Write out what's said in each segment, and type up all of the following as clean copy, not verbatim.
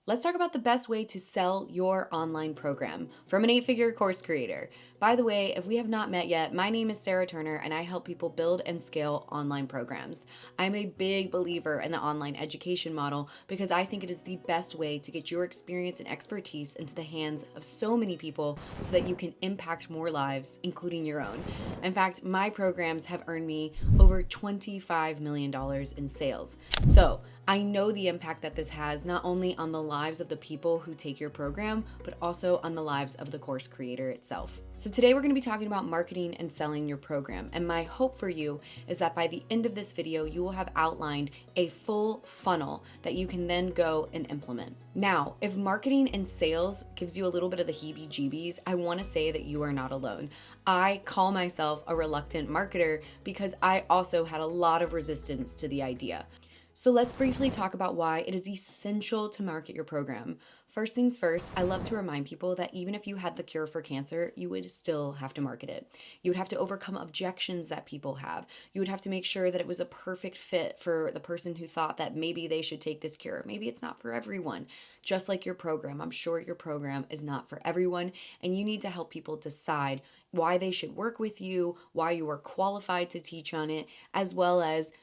Let's talk about the best way to sell your online program from an 8-figure course creator. By the way, if we have not met yet, my name is Sarah Turner and I help people build and scale online programs. I'm a big believer in the online education model because I think it is the best way to get your experience and expertise into the hands of so many people so that you can impact more lives, including your own. In fact, my programs have earned me over $25 million in sales. So I know the impact that this has not only on the lives of the people who take your program, but also on the lives of the course creator itself. So today we're going to be talking about marketing and selling your program. And my hope for you is that by the end of this video, you will have outlined a full funnel that you can then go and implement. Now, if marketing and sales gives you a little bit of the heebie-jeebies, I want to say that you are not alone. I call myself a reluctant marketer because I also had a lot of resistance to the idea. So let's briefly talk about why it is essential to market your program. First things first, I love to remind people that even if you had the cure for cancer, you would still have to market it. You would have to overcome objections that people have. You would have to make sure that it was a perfect fit for the person who thought that maybe they should take this cure. Maybe it's not for everyone. Just like your program, I'm sure your program is not for everyone, and you need to help people decide why they should work with you, why you are qualified to teach on it, as well as,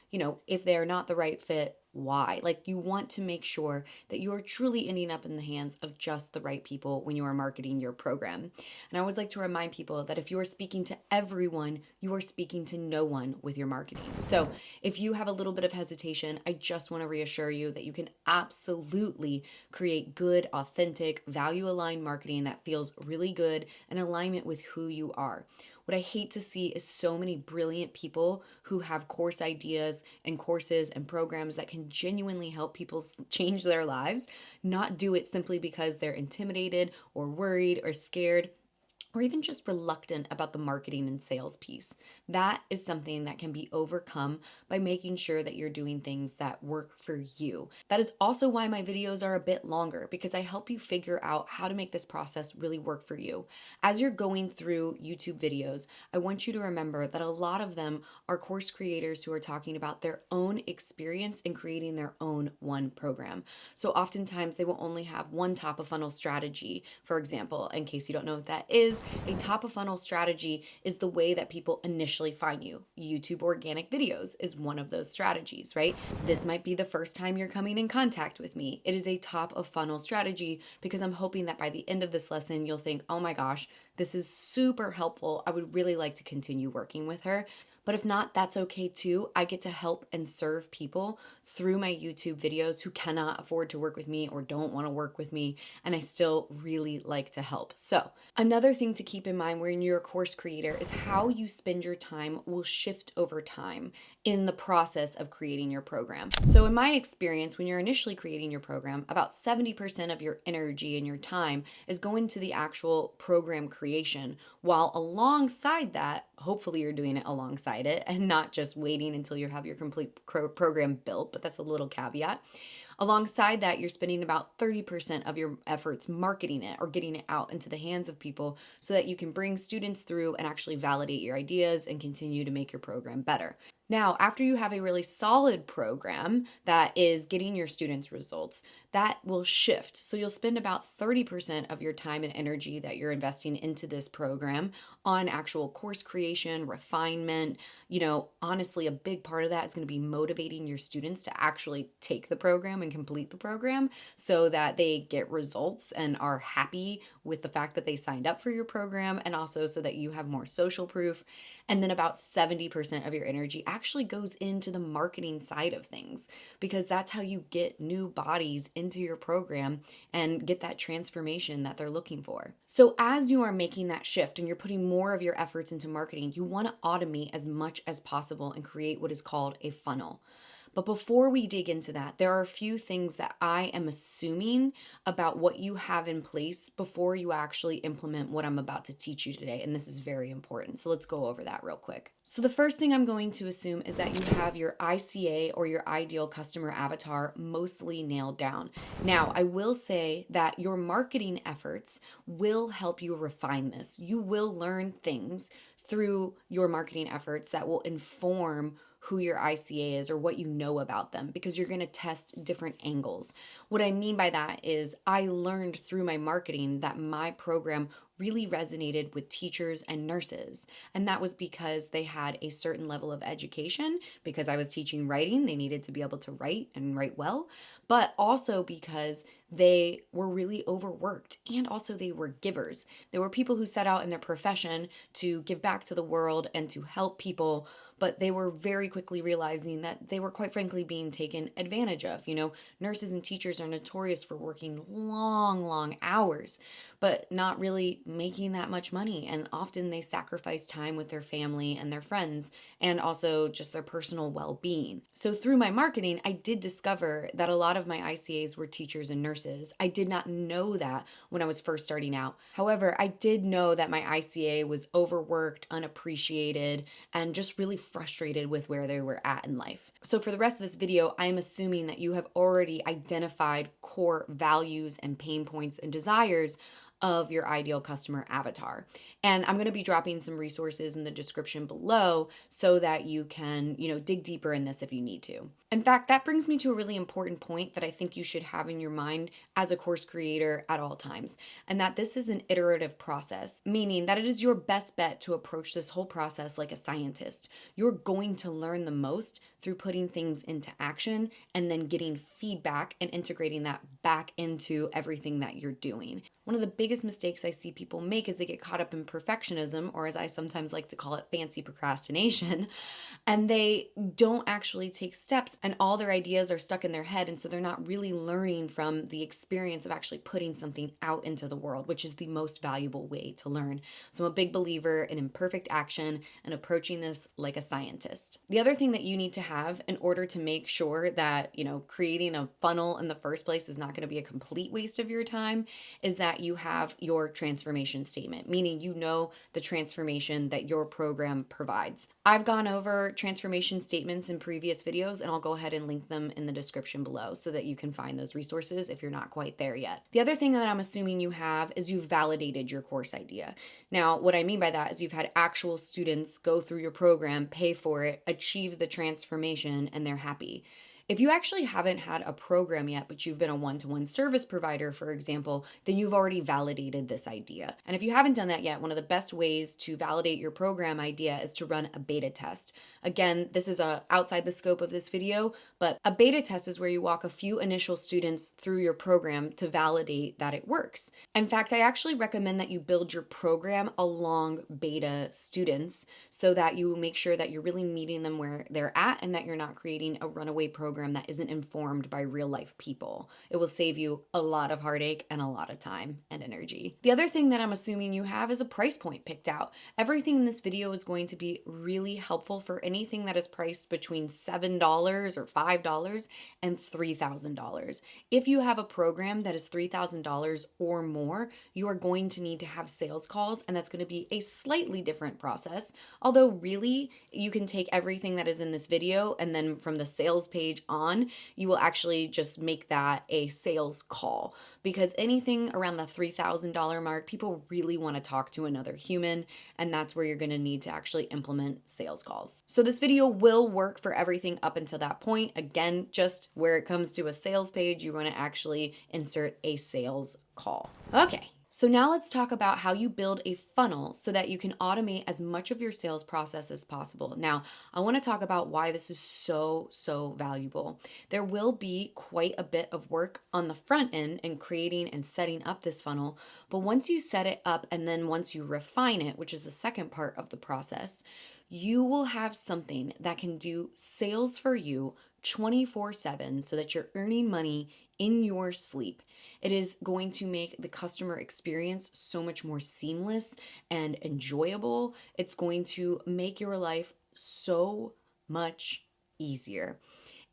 if they're not the right fit, why. Like, you want to make sure that you are truly ending up in the hands of just the right people when you are marketing your program. And I always like to remind people that if you are speaking to everyone, you are speaking to no one with your marketing. So if you have a little bit of hesitation, I just want to reassure you that you can absolutely create good, authentic, value-aligned marketing that feels really good in alignment with who you are. What I hate to see is so many brilliant people who have course ideas and courses and programs that can genuinely help people change their lives, not do it simply because they're intimidated or worried or scared, or even just reluctant about the marketing and sales piece. That is something that can be overcome by making sure that you're doing things that work for you. That is also why my videos are a bit longer, because I help you figure out how to make this process really work for you. As you're going through YouTube videos, I want you to remember that a lot of them are course creators who are talking about their own experience in creating their own one program. So oftentimes they will only have one top of funnel strategy. For example, in case you don't know what that is, a top of funnel strategy is the way that people initially find you. YouTube organic videos is one of those strategies, right? This might be the first time you're coming in contact with me. It is a top of funnel strategy because I'm hoping that by the end of this lesson, you'll think, oh my gosh, this is super helpful. I would really like to continue working with her. But if not, that's okay too. I get to help and serve people through my YouTube videos who cannot afford to work with me or don't want to work with me, and I still really like to help. So another thing to keep in mind when you're a course creator is how you spend your time will shift over time in the process of creating your program. So in my experience, when you're initially creating your program, about 70% of your energy and your time is going to the actual program creation, while alongside that, hopefully you're doing it alongside it and not just waiting until you have your complete program built, but that's a little caveat. Alongside that, you're spending about 30% of your efforts marketing it or getting it out into the hands of people so that you can bring students through and actually validate your ideas and continue to make your program better. Now, after you have a really solid program that is getting your students results, that will shift. So you'll spend about 30% of your time and energy that you're investing into this program on actual course creation, refinement. Honestly, a big part of that is going to be motivating your students to actually take the program and complete the program so that they get results and are happy with the fact that they signed up for your program, and also so that you have more social proof. And then about 70% of your energy actually goes into the marketing side of things, because that's how you get new bodies into your program and get that transformation that they're looking for. So as you are making that shift and you're putting more of your efforts into marketing, you want to automate as much as possible and create what is called a funnel. But before we dig into that, there are a few things that I am assuming about what you have in place before you actually implement what I'm about to teach you today. And this is very important. So let's go over that real quick. So the first thing I'm going to assume is that you have your ICA, or your ideal customer avatar, mostly nailed down. Now, I will say that your marketing efforts will help you refine this. You will learn things through your marketing efforts that will inform who your ICA is or what you know about them, because you're going to test different angles. What I mean by that is I learned through my marketing that my program really resonated with teachers and nurses. And that was because they had a certain level of education. Because I was teaching writing, they needed to be able to write and write well, but also because they were really overworked, and also they were givers. They were people who set out in their profession to give back to the world and to help people, but they were very quickly realizing that they were quite frankly being taken advantage of. Nurses and teachers are notorious for working long, long hours, but not really making that much money. And often they sacrifice time with their family and their friends, and also just their personal well being. So, through my marketing, I did discover that a lot of my ICAs were teachers and nurses. I did not know that when I was first starting out. However, I did know that my ICA was overworked, unappreciated, and just really frustrated with where they were at in life. So, for the rest of this video, I am assuming that you have already identified core values and pain points and desires of your ideal customer avatar. And I'm going to be dropping some resources in the description below so that you can, dig deeper in this if you need to. In fact, that brings me to a really important point that I think you should have in your mind as a course creator at all times, and that this is an iterative process, meaning that it is your best bet to approach this whole process like a scientist. You're going to learn the most through putting things into action and then getting feedback and integrating that back into everything that you're doing. One of the biggest mistakes I see people make is they get caught up in perfectionism, or as I sometimes like to call it, fancy procrastination, and they don't actually take steps, and all their ideas are stuck in their head, and so they're not really learning from the experience of actually putting something out into the world, which is the most valuable way to learn. So I'm a big believer in imperfect action and approaching this like a scientist. The other thing that you need to have in order to make sure that, creating a funnel in the first place is not going to be a complete waste of your time is that you have your transformation statement, meaning the transformation that your program provides. I've gone over transformation statements in previous videos, and I'll go ahead and link them in the description below so that you can find those resources if you're not quite there yet. The other thing that I'm assuming you have is you've validated your course idea. Now, what I mean by that is you've had actual students go through your program, pay for it, achieve the transformation, and they're happy. If you actually haven't had a program yet, but you've been a one-to-one service provider, for example, then you've already validated this idea. And if you haven't done that yet, one of the best ways to validate your program idea is to run a beta test. Again, this is outside the scope of this video, but a beta test is where you walk a few initial students through your program to validate that it works. In fact, I actually recommend that you build your program along beta students so that you make sure that you're really meeting them where they're at and that you're not creating a runaway program that isn't informed by real life people. It will save you a lot of heartache and a lot of time and energy. The other thing that I'm assuming you have is a price point picked out. Everything in this video is going to be really helpful for anything that is priced between $7 or $5 and $3,000. If you have a program that is $3,000 or more, you are going to need to have sales calls, and that's going to be a slightly different process. Although really, you can take everything that is in this video and then from the sales page on, you will actually just make that a sales call, because anything around the $3,000 mark, people really want to talk to another human, and that's where you're going to need to actually implement sales calls. So this video will work for everything up until that point. Again, just where it comes to a sales page, you want to actually insert a sales call. Okay. So now let's talk about how you build a funnel so that you can automate as much of your sales process as possible. Now, I want to talk about why this is so valuable. There will be quite a bit of work on the front end in creating and setting up this funnel, but once you set it up and then once you refine it, which is the second part of the process, you will have something that can do sales for you 24/7 so that you're earning money in your sleep. It is going to make the customer experience so much more seamless and enjoyable. It's going to make your life so much easier.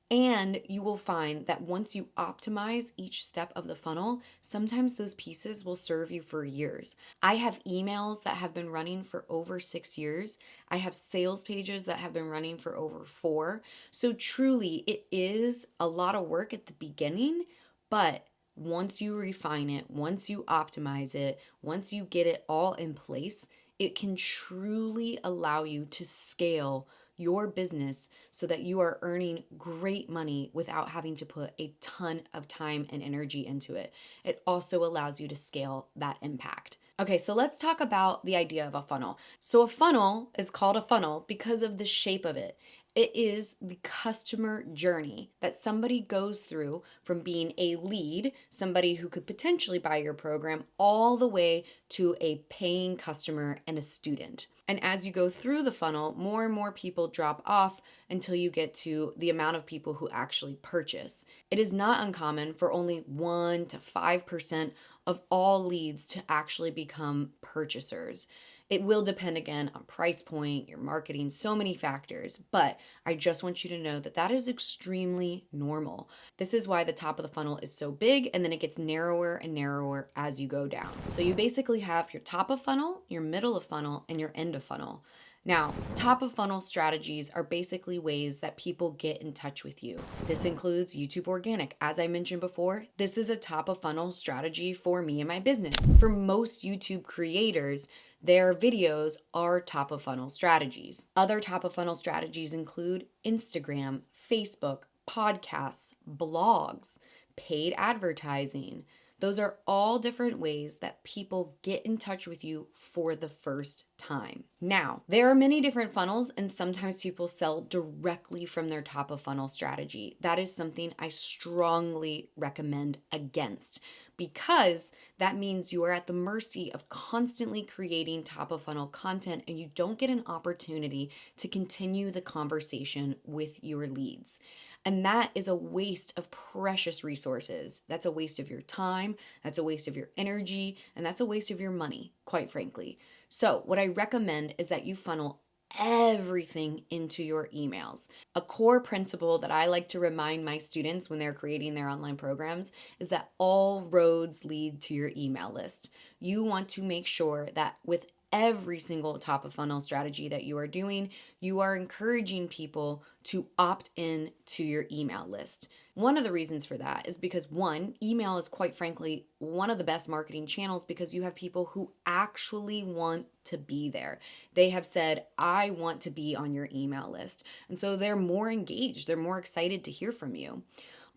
And you will find that once you optimize each step of the funnel, sometimes those pieces will serve you for years. I have emails that have been running for over 6 years. I have sales pages that have been running for over 4. So truly, it is a lot of work at the beginning, but once you refine it, once you optimize it, once you get it all in place, it can truly allow you to scale your business so that you are earning great money without having to put a ton of time and energy into it. It also allows you to scale that impact. Okay, so let's talk about the idea of a funnel. So, a funnel is called a funnel because of the shape of it. It is the customer journey that somebody goes through from being a lead, somebody who could potentially buy your program, all the way to a paying customer and a student. And as you go through the funnel, more and more people drop off until you get to the amount of people who actually purchase. It is not uncommon for only 1 to 5% of all leads to actually become purchasers. It will depend again on price point, your marketing, so many factors, but I just want you to know that that is extremely normal. This is why the top of the funnel is so big and then it gets narrower and narrower as you go down. So you basically have your top of funnel, your middle of funnel, and your end of funnel. Now, top of funnel strategies are basically ways that people get in touch with you. This includes YouTube Organic. As I mentioned before, this is a top of funnel strategy for me and my business. For most YouTube creators, their videos are top of funnel strategies. Other top of funnel strategies include Instagram, Facebook, podcasts, blogs, paid advertising. Those are all different ways that people get in touch with you for the first time. Now, there are many different funnels, and sometimes people sell directly from their top of funnel strategy. That is something I strongly recommend against, because that means you are at the mercy of constantly creating top of funnel content and you don't get an opportunity to continue the conversation with your leads. And that is a waste of precious resources. That's a waste of your time, that's a waste of your energy, and that's a waste of your money, quite frankly. So, what I recommend is that you funnel everything into your emails. A core principle that I like to remind my students when they're creating their online programs is that all roads lead to your email list. You want to make sure that with every single top of funnel strategy that you are doing, you are encouraging people to opt in to your email list. One of the reasons for that is because, one, email is quite frankly one of the best marketing channels because you have people who actually want to be there. They have said, I want to be on your email list. And so they're more engaged, they're more excited to hear from you.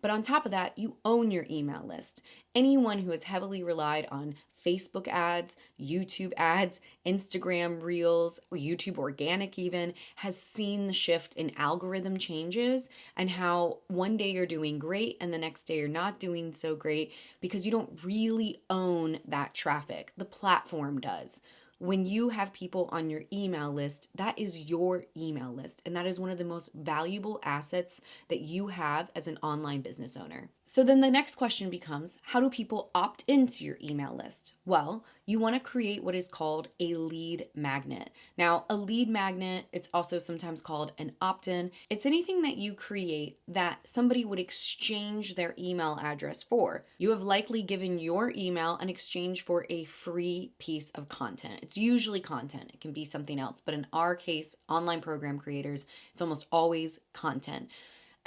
But on top of that, you own your email list. Anyone who has heavily relied on Facebook ads, YouTube ads, Instagram Reels, or YouTube Organic even, has seen the shift in algorithm changes and how one day you're doing great and the next day you're not doing so great because you don't really own that traffic. The platform does. When you have people on your email list, that is your email list. And that is one of the most valuable assets that you have as an online business owner. So then the next question becomes, how do people opt into your email list? Well, you want to create what is called a lead magnet. Now, a lead magnet, it's also sometimes called an opt-in. It's anything that you create that somebody would exchange their email address for. You have likely given your email in exchange for a free piece of content. It's usually content. It can be something else, but in our case, online program creators, it's almost always content.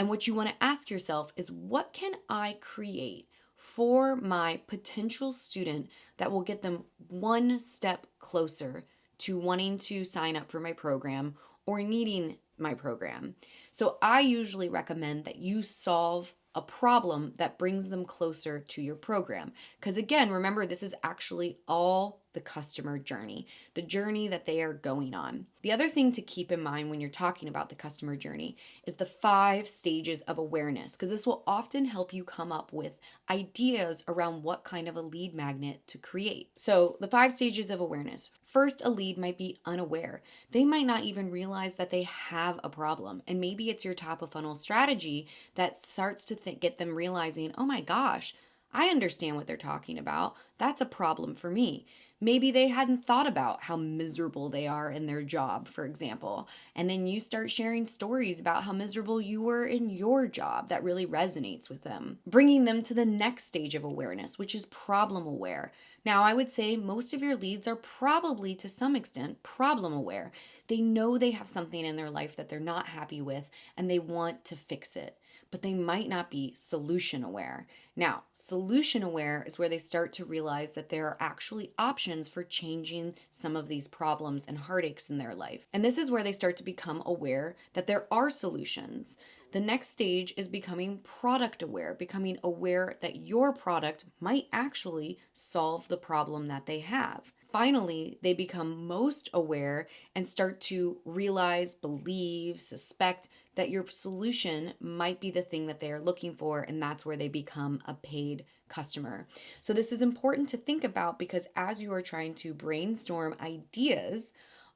And what you want to ask yourself is, what can I create for my potential student that will get them one step closer to wanting to sign up for my program or needing my program? So I usually recommend that you solve a problem that brings them closer to your program. Because again, remember, this is actually all the customer journey, the journey that they are going on. The other thing to keep in mind when you're talking about the customer journey is the 5 stages of awareness, because this will often help you come up with ideas around what kind of a lead magnet to create. So the 5 stages of awareness. First, a lead might be unaware. They might not even realize that they have a problem. And maybe it's your top of funnel strategy that starts to get them realizing, oh my gosh, I understand what they're talking about. That's a problem for me. Maybe they hadn't thought about how miserable they are in their job, for example. And then you start sharing stories about how miserable you were in your job that really resonates with them, bringing them to the next stage of awareness, which is problem aware. Now, I would say most of your leads are probably to some extent problem aware. They know they have something in their life that they're not happy with and they want to fix it, but they might not be solution aware. Now, solution aware is where they start to realize that there are actually options for changing some of these problems and heartaches in their life. And this is where they start to become aware that there are solutions. The next stage is becoming product aware, becoming aware that your product might actually solve the problem that they have. Finally, they become most aware and start to realize, believe, suspect that your solution might be the thing that they are looking for, and that's where they become a paid customer. So, this is important to think about because as you are trying to brainstorm ideas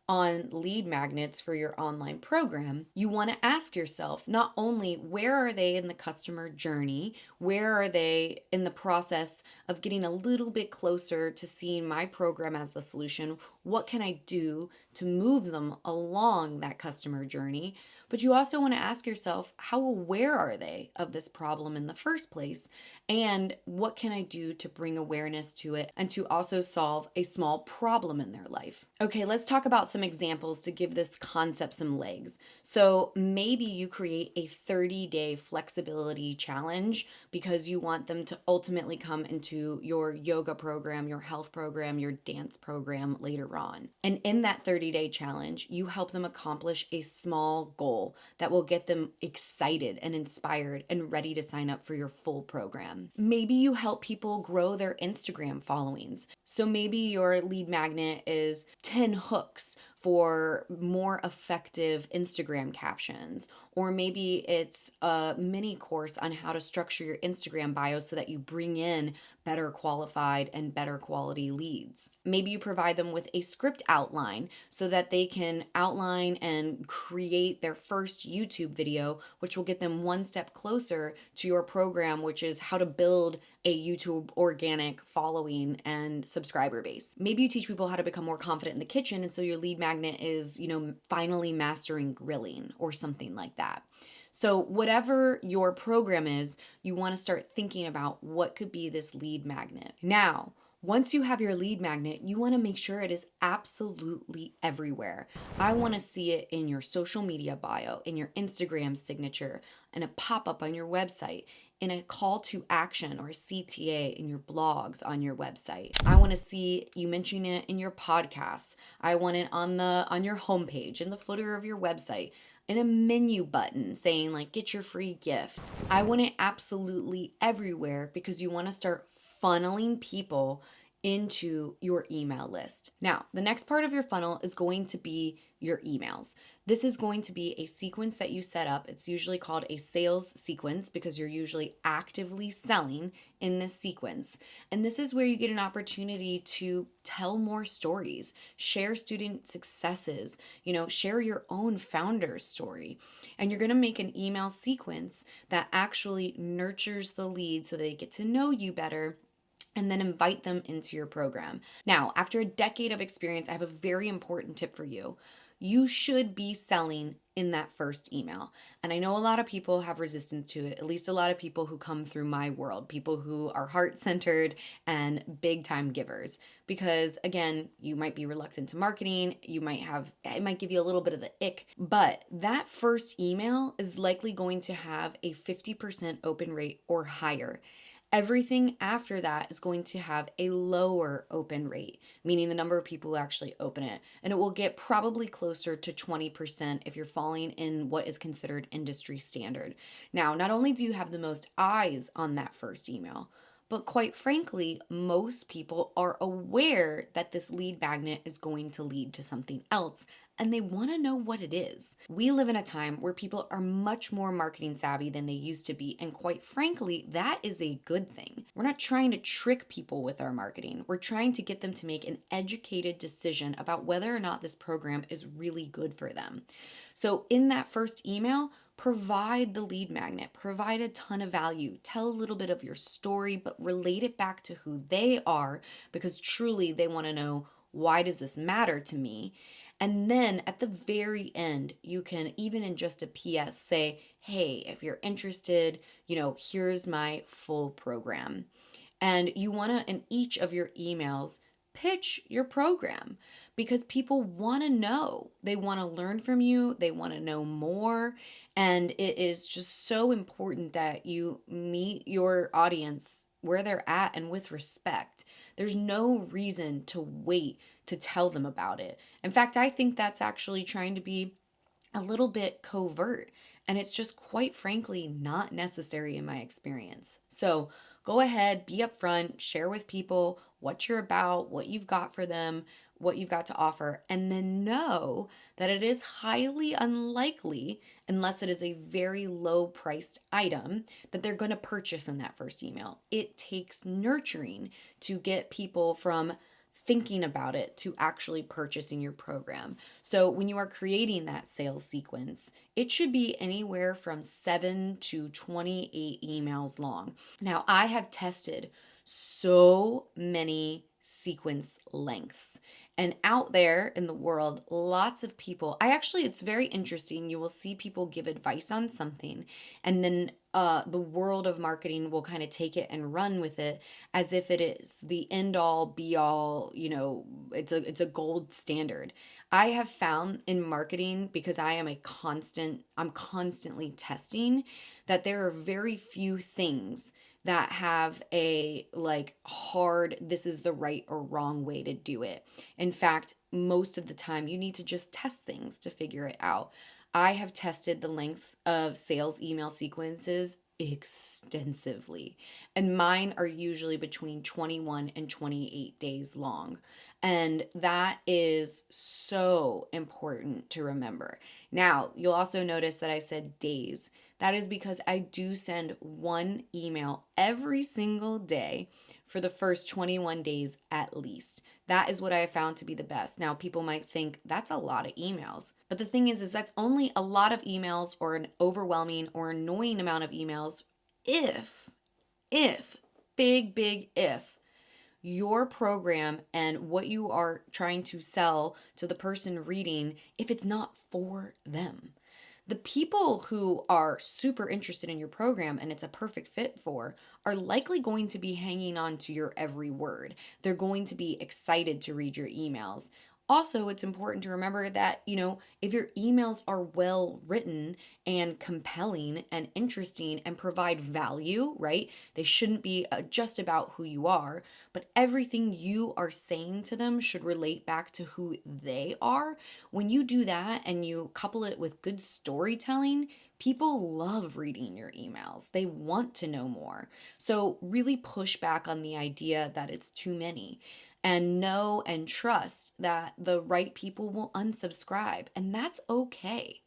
on lead magnets for your online program, you want to ask yourself not only where are they in the customer journey, where are they in the process of getting a little bit closer to seeing my program as the solution, what can I do to move them along that customer journey, but you also want to ask yourself how aware are they of this problem in the first place, and what can I do to bring awareness to it and to also solve a small problem in their life. Okay, let's talk about some examples to give this concept some legs. So maybe you create a 30-day flexibility challenge because you want them to ultimately come into your yoga program, your health program, your dance program later on. And in that 30-day challenge, you help them accomplish a small goal that will get them excited and inspired and ready to sign up for your full program. Maybe you help people grow their Instagram followings. So maybe your lead magnet is 10 hooks for more effective Instagram captions. Or maybe it's a mini course on how to structure your Instagram bio so that you bring in better qualified and better quality leads. Maybe you provide them with a script outline so that they can outline and create their first YouTube video, which will get them one step closer to your program, which is how to build a YouTube organic following and subscriber base. Maybe you teach people how to become more confident in the kitchen, and so your lead magnet is, finally mastering grilling or something like that. So whatever your program is, you want to start thinking about what could be this lead magnet. Now, once you have your lead magnet, you want to make sure it is absolutely everywhere. I want to see it in your social media bio, in your Instagram signature, in a pop-up on your website, in a call to action or a CTA in your blogs on your website. I want to see you mention it in your podcasts. I want it on your homepage, in the footer of your website, in a menu button saying like get your free gift. I want it absolutely everywhere because you want to start funneling people into your email list. Now, the next part of your funnel is going to be your emails. This is going to be a sequence that you set up. It's usually called a sales sequence because you're usually actively selling in this sequence. And this is where you get an opportunity to tell more stories, share student successes, share your own founder story. And you're going to make an email sequence that actually nurtures the lead so they get to know you better and then invite them into your program. Now, after a decade of experience, I have a very important tip for you. You should be selling in that first email. And I know a lot of people have resistance to it, at least a lot of people who come through my world, people who are heart-centered and big time givers. Because again, you might be reluctant to marketing, it might give you a little bit of the ick, but that first email is likely going to have a 50% open rate or higher. Everything after that is going to have a lower open rate, meaning the number of people who actually open it. And it will get probably closer to 20% if you're falling in what is considered industry standard. Now, not only do you have the most eyes on that first email, but quite frankly, most people are aware that this lead magnet is going to lead to something else, and they want to know what it is. We live in a time where people are much more marketing savvy than they used to be, and quite frankly, that is a good thing. We're not trying to trick people with our marketing. We're trying to get them to make an educated decision about whether or not this program is really good for them. So in that first email, provide the lead magnet, provide a ton of value, tell a little bit of your story, but relate it back to who they are because truly they want to know, why does this matter to me? And then at the very end, you can, even in just a PS, say, hey, if you're interested, here's my full program. And you want to, in each of your emails, pitch your program because people want to know. They want to learn from you. They want to know more. And it is just so important that you meet your audience where they're at and with respect. There's no reason to wait to tell them about it. In fact, I think that's actually trying to be a little bit covert. And it's just quite frankly not necessary in my experience. So go ahead, be upfront, share with people what you're about, what you've got for them, what you've got to offer, and then know that it is highly unlikely, unless it is a very low priced item, that they're going to purchase in that first email. It takes nurturing to get people from thinking about it to actually purchasing your program. So when you are creating that sales sequence, it should be anywhere from 7 to 28 emails long. Now, I have tested so many sequence lengths. And out there in the world, lots of people, it's very interesting. You will see people give advice on something, and then the world of marketing will kind of take it and run with it as if it is the end all be all, it's a gold standard. I have found in marketing, because I'm constantly testing, that there are very few things that have a like hard, this is the right or wrong way to do it. In fact, most of the time you need to just test things to figure it out. I have tested the length of sales email sequences extensively, and mine are usually between 21 and 28 days long. And that is so important to remember. Now, you'll also notice that I said days. That is because I do send one email every single day for the first 21 days at least. That is what I have found to be the best. Now, people might think that's a lot of emails. But the thing is that's only a lot of emails or an overwhelming or annoying amount of emails if, big if, your program and what you are trying to sell to the person reading, if it's not for them. The people who are super interested in your program and it's a perfect fit for are likely going to be hanging on to your every word. They're going to be excited to read your emails. Also, it's important to remember that, if your emails are well written and compelling and interesting and provide value, right? They shouldn't be just about who you are, but everything you are saying to them should relate back to who they are. When you do that and you couple it with good storytelling, people love reading your emails. They want to know more. So, really push back on the idea that it's too many, and know and trust that the right people will unsubscribe, and that's okay.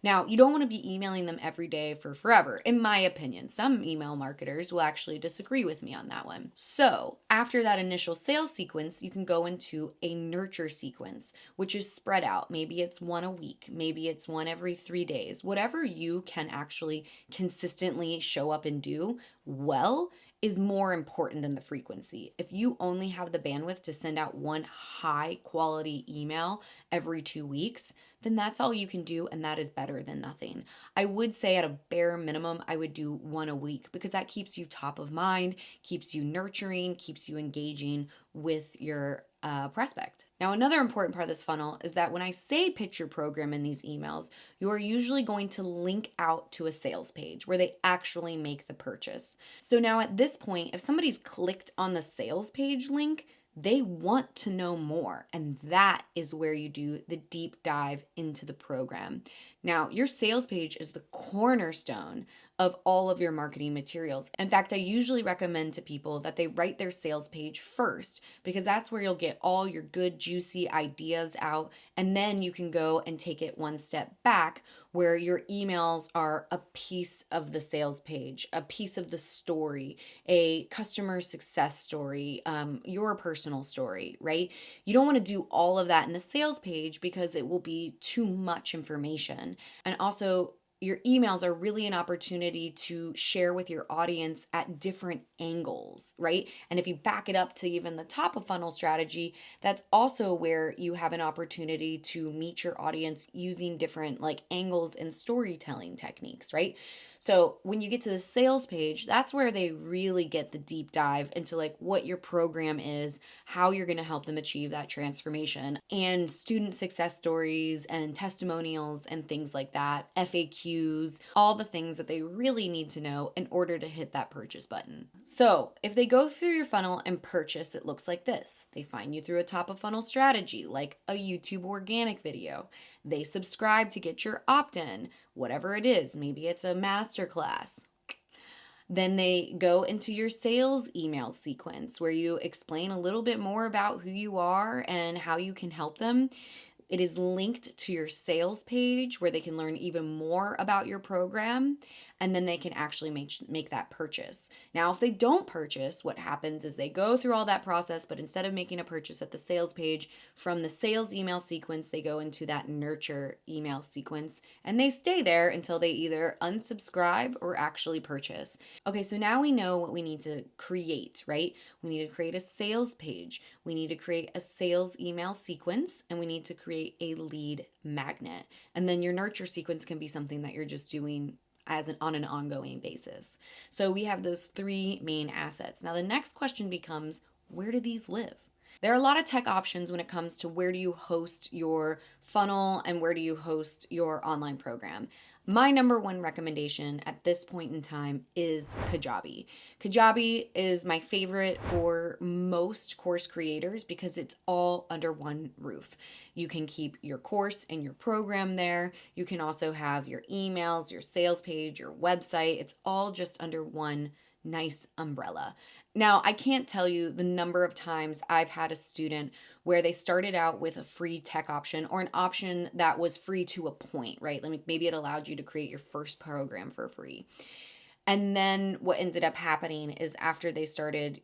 Now, you don't want to be emailing them every day for forever, in my opinion. Some email marketers will actually disagree with me on that one. So, after that initial sales sequence, you can go into a nurture sequence, which is spread out. Maybe it's one a week, maybe it's one every 3 days. Whatever you can actually consistently show up and do well is more important than the frequency. If you only have the bandwidth to send out one high quality email every 2 weeks, then that's all you can do, and that is better than nothing. I would say at a bare minimum, I would do one a week, because that keeps you top of mind, keeps you nurturing, keeps you engaging with your prospect. Now, another important part of this funnel is that when I say pitch your program in these emails, you are usually going to link out to a sales page where they actually make the purchase. So now at this point, if somebody's clicked on the sales page link, they want to know more, and that is where you do the deep dive into the program. Now, your sales page is the cornerstone of all of your marketing materials. In fact, I usually recommend to people that they write their sales page first, because that's where you'll get all your good, juicy ideas out, and then you can go and take it one step back, where your emails are a piece of the sales page, a piece of the story, a customer success story, your personal story, right? You don't want to do all of that in the sales page because it will be too much information. And also, your emails are really an opportunity to share with your audience at different angles, right? And if you back it up to even the top of funnel strategy, that's also where you have an opportunity to meet your audience using different like angles and storytelling techniques, right? So when you get to the sales page, that's where they really get the deep dive into like what your program is, how you're going to help them achieve that transformation, and student success stories and testimonials and things like that, FAQs, all the things that they really need to know in order to hit that purchase button. So if they go through your funnel and purchase, it looks like this. They find you through a top of funnel strategy like a YouTube organic video. They subscribe to get your opt-in, whatever it is. Maybe it's a masterclass. Then they go into your sales email sequence where you explain a little bit more about who you are and how you can help them. It is linked to your sales page where they can learn even more about your program, and then they can actually make that purchase. Now, if they don't purchase, what happens is they go through all that process, but instead of making a purchase at the sales page, from the sales email sequence, they go into that nurture email sequence, and they stay there until they either unsubscribe or actually purchase. Okay, so now we know what we need to create, right? We need to create a sales page. We need to create a sales email sequence, and we need to create a lead magnet. And then your nurture sequence can be something that you're just doing on an ongoing basis. So we have those three main assets. Now the next question becomes, where do these live? There are a lot of tech options when it comes to where do you host your funnel and where do you host your online program. My number one recommendation at this point in time is Kajabi. Kajabi is my favorite for most course creators because it's all under one roof. You can keep your course and your program there. You can also have your emails, your sales page, your website. It's all just under one nice umbrella. Now, I can't tell you the number of times I've had a student where they started out with a free tech option or an option that was free to a point, right? Maybe it allowed you to create your first program for free. And then what ended up happening is after they started,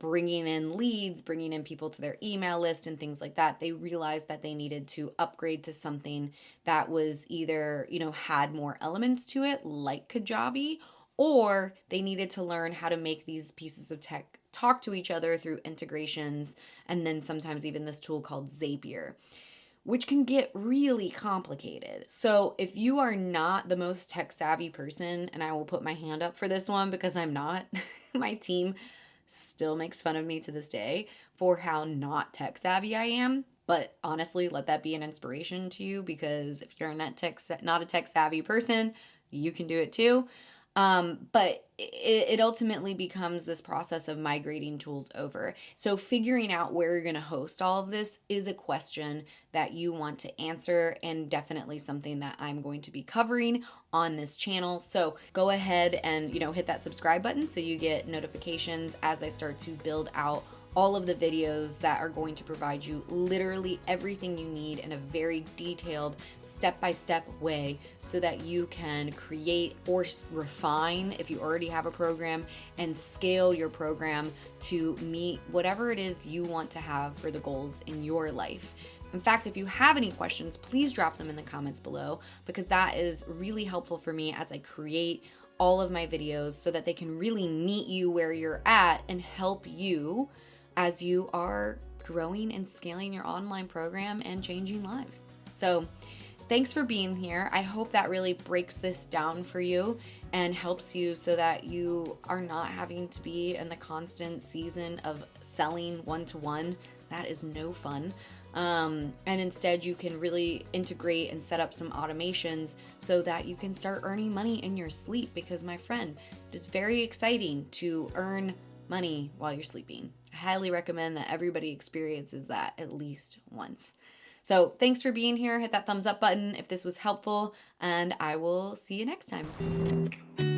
bringing in leads, bringing in people to their email list and things like that, they realized that they needed to upgrade to something that was either, had more elements to it, like Kajabi, or they needed to learn how to make these pieces of tech talk to each other through integrations, and then sometimes even this tool called Zapier, which can get really complicated. So if you are not the most tech savvy person, and I will put my hand up for this one because I'm not, my team still makes fun of me to this day for how not tech savvy I am. But honestly, let that be an inspiration to you, because if you're not a tech savvy person, you can do it too. But it ultimately becomes this process of migrating tools over. So figuring out where you're going to host all of this is a question that you want to answer, and definitely something that I'm going to be covering on this channel. So go ahead and, hit that subscribe button so you get notifications as I start to build out all of the videos that are going to provide you literally everything you need in a very detailed step-by-step way so that you can create or refine, if you already have a program, and scale your program to meet whatever it is you want to have for the goals in your life. In fact, if you have any questions, please drop them in the comments below, because that is really helpful for me as I create all of my videos so that they can really meet you where you're at and help you as you are growing and scaling your online program and changing lives. So thanks for being here. I hope that really breaks this down for you and helps you so that you are not having to be in the constant season of selling one-to-one. That is no fun. And instead you can really integrate and set up some automations so that you can start earning money in your sleep, because my friend, it is very exciting to earn money while you're sleeping. I highly recommend that everybody experiences that at least once. So thanks for being here. Hit that thumbs up button if this was helpful, and I will see you next time.